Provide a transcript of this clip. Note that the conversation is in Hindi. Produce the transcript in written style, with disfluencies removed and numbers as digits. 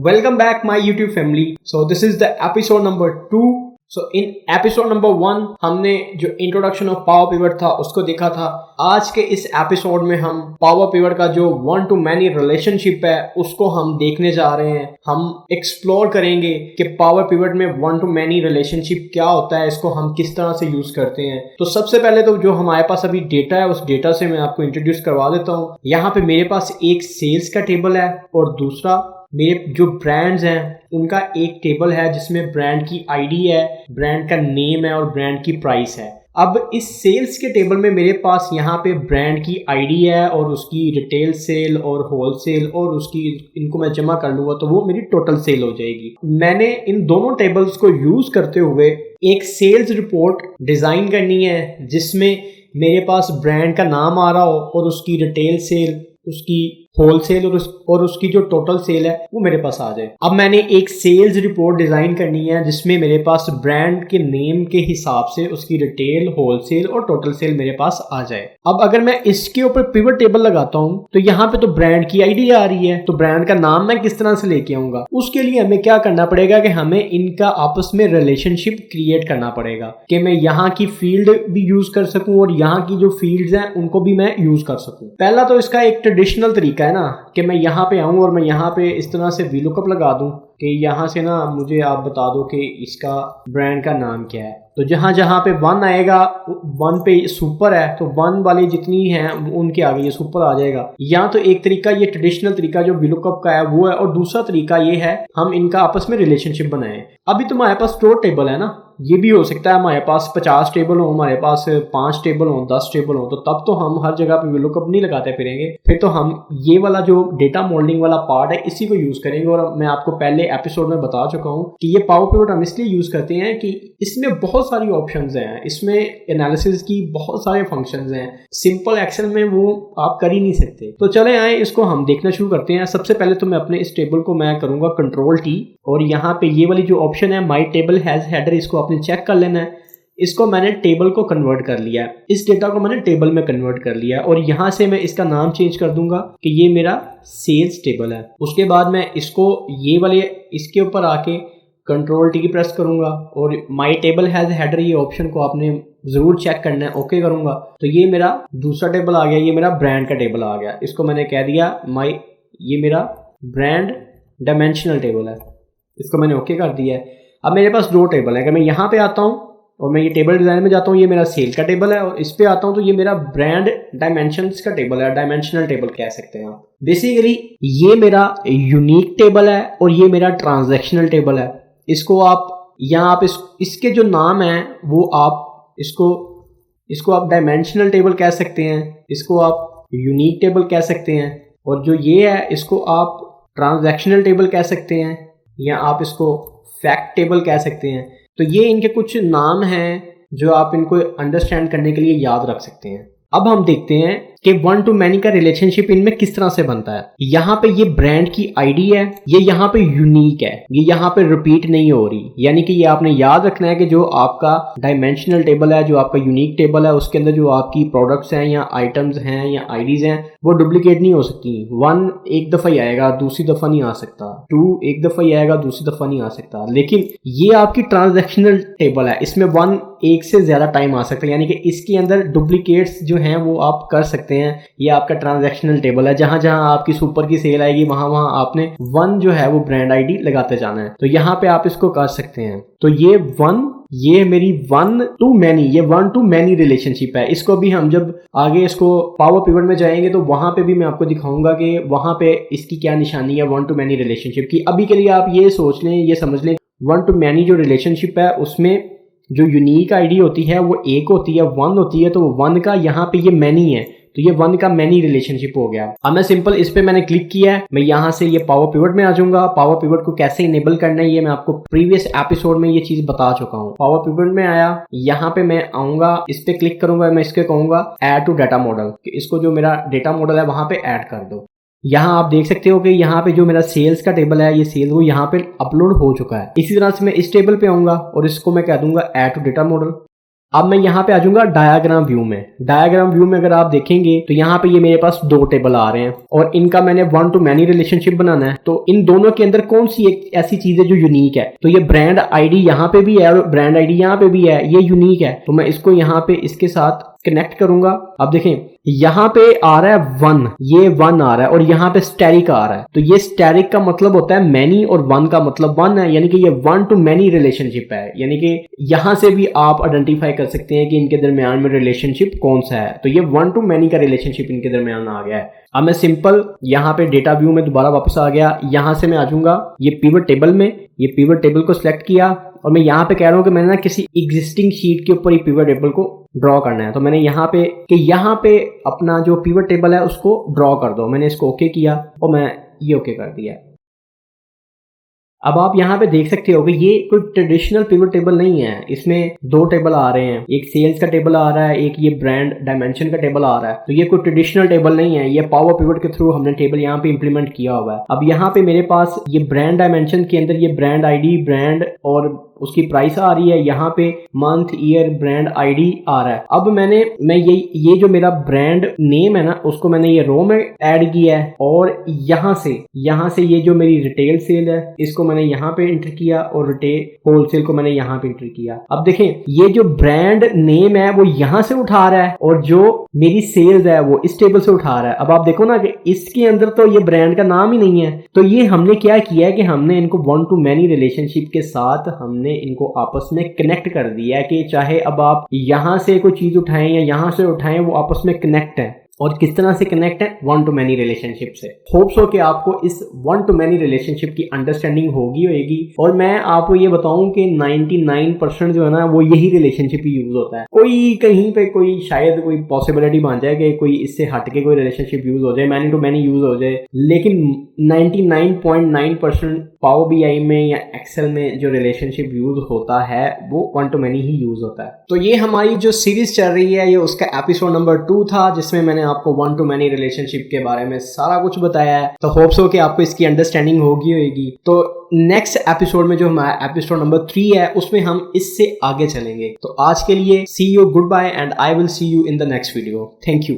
Welcome back my YouTube family. So this is the episode number 2. So in episode number 1 हमने जो इंट्रोडक्शन ऑफ पावर पिवट था उसको देखा था. आज के इस एपिसोड में हम पावर पिवट का जो वन टू मैनी रिलेशनशिप है उसको हम देखने जा रहे हैं. हम एक्सप्लोर करेंगे कि पावर पिवट में वन टू मैनी रिलेशनशिप क्या होता है, इसको हम किस तरह से यूज करते हैं. तो सबसे पहले तो जो हमारे पास अभी डेटा है उस डेटा से मैं आपको इंट्रोड्यूस करवा देता हूँ. यहाँ पे मेरे पास एक सेल्स का टेबल है और दूसरा मेरे जो ब्रांड्स हैं उनका एक टेबल है जिसमें ब्रांड की आईडी है, ब्रांड का नेम है और ब्रांड की प्राइस है. अब इस सेल्स के टेबल में मेरे पास यहाँ पे ब्रांड की आईडी है और उसकी रिटेल सेल और होल सेल और उसकी इनको मैं जमा कर लूँगा तो वो मेरी टोटल सेल हो जाएगी. मैंने इन दोनों टेबल्स को यूज़ करते हुए एक सेल्स रिपोर्ट डिज़ाइन करनी है जिसमें मेरे पास ब्रांड का नाम आ रहा हो और उसकी रिटेल सेल, उसकी होलसेल और उसकी जो टोटल सेल है वो मेरे पास आ जाए. अब मैंने एक सेल्स रिपोर्ट डिजाइन करनी है जिसमें मेरे पास ब्रांड के नेम के हिसाब से उसकी रिटेल, होलसेल और टोटल सेल मेरे पास आ जाए. अब अगर मैं इसके ऊपर पिवट टेबल लगाता हूँ तो यहाँ पे तो ब्रांड की आईडी आ रही है, तो ब्रांड का नाम मैं किस तरह से लेके आऊंगा. उसके लिए हमें क्या करना पड़ेगा कि हमें इनका आपस में रिलेशनशिप क्रिएट करना पड़ेगा कि मैं यहाँ की फील्ड भी यूज कर सकूं और यहाँ की जो फील्ड्स हैं उनको भी मैं यूज कर सकूं. पहला तो इसका एक ट्रेडिशनल तरीका है ना कि मैं यहाँ पे आऊँ और मैं यहाँ पे इस तरह से वीलुकअप लगा दूं कि यहाँ से ना मुझे आप बता दो कि इसका ब्रांड का नाम क्या है. तो जहाँ जहाँ पे 1 आएगा 1 पे सुपर है तो 1 वाली जितनी हैं उनके आगे ये सुपर आ जाएगा. या तो एक तरीका ये ट्रेडिशनल तरीका जो वीलुकअप का है वो है और दूसरा तरीका ये है हम इनका आपस में रिलेशनशिप बनाएं. अभी तो हमारे पास स्टोर टेबल है ना, ये भी हो सकता है हमारे पास 50 टेबल हो, हमारे पास 5 टेबल हो, 10 टेबल हो, तो तब तो हम हर जगह पे वीलुकअप नहीं लगाते फिरेंगे. फिर तो हम ये वाला जो डेटा मॉडलिंग वाला पार्ट है इसी को यूज करेंगे. और मैं आपको पहले एपिसोड में बता चुका हूँ कि ये पावर पिवट हम इसलिए यूज करते हैं कि इसमें बहुत सारी ऑप्शंस हैं, इसमें एनालिसिस की बहुत सारे फंक्शंस हैं. सिंपल एक्सेल में वो आप कर ही नहीं सकते. तो चले आए इसको हम देखना शुरू करते हैं. सबसे पहले तो मैं अपने इस टेबल को मैं करूंगा Ctrl+T और यहाँ पे ये वाली जो ऑप्शन है माई टेबल हैज हेडर, इसको आपने चेक कर लेना है. इसको मैंने टेबल को कन्वर्ट कर लिया है, इस डेटा को मैंने टेबल में कन्वर्ट कर लिया और यहाँ से मैं इसका नाम चेंज कर दूंगा कि ये मेरा सेल्स टेबल है. उसके बाद मैं इसको ये वाले इसके ऊपर आके Ctrl+T प्रेस करूंगा और माई टेबल हैज हेडर ये ऑप्शन को आपने जरूर चेक करना है. ओके करूंगा तो ये मेरा दूसरा टेबल आ गया, ये मेरा ब्रांड का टेबल आ गया. इसको मैंने कह दिया ये मेरा ब्रांड डायमेंशनल टेबल है, इसको मैंने ओके कर दिया है. अब मेरे पास 2 टेबल है. अगर मैं यहाँ पे आता हूँ और मैं ये टेबल डिजाइन में जाता हूँ, ये मेरा सेल का टेबल है और इस पे आता हूँ तो ये मेरा ब्रांड डायमेंशंस का टेबल है, डायमेंशनल टेबल कह सकते हैं आप. बेसिकली ये मेरा यूनिक टेबल है और ये मेरा ट्रांजैक्शनल टेबल है. इसको आप यहाँ आप इसके जो नाम है वो आप इसको आप डायमेंशनल टेबल कह सकते हैं, इसको आप यूनिक टेबल कह सकते हैं और जो ये है इसको आप ट्रांजैक्शनल टेबल कह सकते हैं या आप इसको फैक्ट टेबल कह सकते हैं. तो ये इनके कुछ नाम हैं जो आप इनको अंडरस्टैंड करने के लिए याद रख सकते हैं. अब हम देखते हैं कि वन टू मैनी का रिलेशनशिप इनमें किस तरह से बनता है. यहाँ पे ये ब्रांड की आईडी है, ये यहाँ पे यूनिक है, ये यहाँ पे रिपीट नहीं हो रही. यानी कि ये आपने याद रखना है कि जो आपका डायमेंशनल टेबल है, जो आपका यूनिक टेबल है, उसके अंदर जो आपकी प्रोडक्ट्स हैं या आइटम्स हैं या आईडीज हैं वो डुप्लीकेट नहीं हो सकती. 1 एक दफा ही आएगा, दूसरी दफा नहीं आ सकता. 2 एक दफा ही आएगा, दूसरी दफा नहीं आ सकता. लेकिन ये आपकी ट्रांजैक्शनल टेबल है, इसमें 1 एक से ज्यादा टाइम आ सकता है. यानी कि इसके अंदर डुप्लीकेट्स जो हैं वो आप कर सकते हैं. ये आपका ट्रांजैक्शनल टेबल है, जहां जहां आपकी सुपर की सेल आएगी वहां वहां आपने 1 जो है वो ब्रांड आईडी लगाते जाना है. तो यहाँ पे आप इसको कर सकते हैं. तो ये मेरी वन टू मैनी रिलेशनशिप है. इसको भी हम जब आगे इसको पावर पिवट में जाएंगे तो वहां पे भी मैं आपको दिखाऊंगा कि वहां पे इसकी क्या निशानी है वन टू मैनी रिलेशनशिप की. अभी के लिए आप ये सोच लें, ये समझ लें, वन टू मैनी जो रिलेशनशिप है उसमें जो यूनिक आईडी होती है वो एक होती है, 1 होती है. तो 1 का यहाँ पे ये मैनी है तो ये 1 का मैनी रिलेशनशिप हो गया. अब मैं सिंपल इस पे मैंने क्लिक किया है, मैं यहाँ से ये पावर पिवट में आ जाऊंगा. पावर पिवट को कैसे इनेबल करना है ये मैं आपको प्रीवियस एपिसोड में ये चीज बता चुका हूँ. पावर पिवट में आया, यहाँ पे मैं आऊंगा, इस पे क्लिक करूंगा, मैं इसके कहूंगा ऐड टू डाटा मॉडल, इसको जो मेरा डेटा मॉडल है वहां पे ऐड कर दो. यहाँ आप देख सकते हो कि यहाँ पे जो मेरा सेल्स का टेबल है ये सेल्स वो यहाँ पे अपलोड हो चुका है. इसी तरह से मैं इस टेबल पे आऊंगा और इसको मैं कह दूंगा ऐड टू डेटा मॉडल. अब मैं यहाँ पे आ जाऊंगा डायग्राम व्यू में। डायग्राम व्यू में अगर आप देखेंगे तो यहाँ पे ये मेरे पास दो टेबल आ रहे हैं और इनका मैंने वन टू मैनी रिलेशनशिप बनाना है। तो इन दोनों के अंदर कौन सी एक ऐसी चीज है जो यूनिक है? तो ये ब्रांड आईडी यहाँ पे भी है और ब्रांड आईडी यहाँ पे भी है, ये यूनिक है। तो मैं इसको यहाँ पे इसके साथ कनेक्ट करूंगा। अब देखें यहाँ पे आ रहा है वन, ये वन आ रहा है और यहाँ पे स्टैरिक आ रहा है। तो ये स्टैरिक का मतलब होता है मैनी और वन का मतलब वन है, यानी कि ये वन टू मैनी रिलेशनशिप है। यानी कि यहाँ से भी आप आइडेंटिफाई कर सकते हैं कि इनके दरमियान में रिलेशनशिप कौन सा है। तो ये वन टू मैनी का रिलेशनशिप इनके दरमियान आ गया है। अब मैं सिंपल यहाँ पे डेटा व्यू में दोबारा वापस आ गया। यहाँ से मैं आ जाऊंगा ये पिवट टेबल में, ये पिवट टेबल को सिलेक्ट किया और मैं यहाँ पे कह रहा हूँ कि मैंने ना किसी एग्जिस्टिंग शीट के ऊपर ये पिवट टेबल को ड्रॉ करना है। तो मैंने यहाँ पे कि यहाँ पे अपना जो पिवट टेबल है उसको ड्रॉ कर दो। मैंने इसको ओके किया और मैं ये ओके कर दिया। अब आप यहाँ पे देख सकते हो कि ये कोई ट्रेडिशनल पिवट टेबल नहीं है, इसमें दो टेबल आ रहे हैं, एक सेल्स का टेबल आ रहा है, एक ये ब्रांड डायमेंशन का टेबल आ रहा है। तो ये कोई ट्रेडिशनल टेबल नहीं है, ये पावर पिवट के थ्रू हमने टेबल यहाँ पे इंप्लीमेंट किया हुआ है। अब यहाँ पे मेरे पास ये ब्रांड डायमेंशन के अंदर ये ब्रांड आईडी, ब्रांड और उसकी प्राइस आ रही है, यहाँ पे मंथ, ईयर, ब्रांड आईडी आ रहा है। अब मैं ये जो मेरा ब्रांड नेम है ना उसको मैंने ये रो में ऐड किया है और यहाँ से ये जो मेरी रिटेल सेल है इसको मैंने यहाँ पे एंटर किया और रिटेल होलसेल को मैंने यहाँ पे एंटर किया। अब देखें ये जो ब्रांड नेम है वो यहाँ से उठा रहा है और जो मेरी सेल्स है वो इस टेबल से उठा रहा है। अब आप देखो ना कि इसके अंदर तो ये ब्रांड का नाम ही नहीं है। तो ये हमने क्या किया है कि हमने इनको वन टू मैनी रिलेशनशिप के साथ हमने इनको आपस में कनेक्ट कर दिया है कि चाहे अब आप यहां से कोई चीज उठाएं या यहां से उठाएं वो आपस में कनेक्ट है। और किस तरह से कनेक्ट है? वन टू मैनी रिलेशनशिप से। होप्स हो कि आपको इस वन टू मैनी रिलेशनशिप की अंडरस्टैंडिंग होगी और मैं आपको ये बताऊं कि 99% जो है ना वो यही रिलेशनशिप ही यूज होता है। कोई कहीं पे कोई शायद कोई पॉसिबिलिटी बन जाए कि कोई इससे हट के कोई रिलेशनशिप यूज हो जाए, मैनी टू मैनी यूज हो जाए, लेकिन 99.9% पावर बीआई में या एक्सेल में जो रिलेशनशिप यूज होता है वो वन टू मैनी ही यूज होता है। तो ये हमारी जो सीरीज चल रही है ये उसका एपिसोड नंबर 2 था जिसमें मैंने आपको वन टू मैनी रिलेशनशिप के बारे में सारा कुछ बताया है। तो होप्स हो कि आपको इसकी अंडरस्टैंडिंग होगी। तो नेक्स्ट एपिसोड में जो हमारा एपिसोड नंबर 3 है उसमें हम इससे आगे चलेंगे। तो आज के लिए see you, goodbye and I will see you in the next video. Thank you.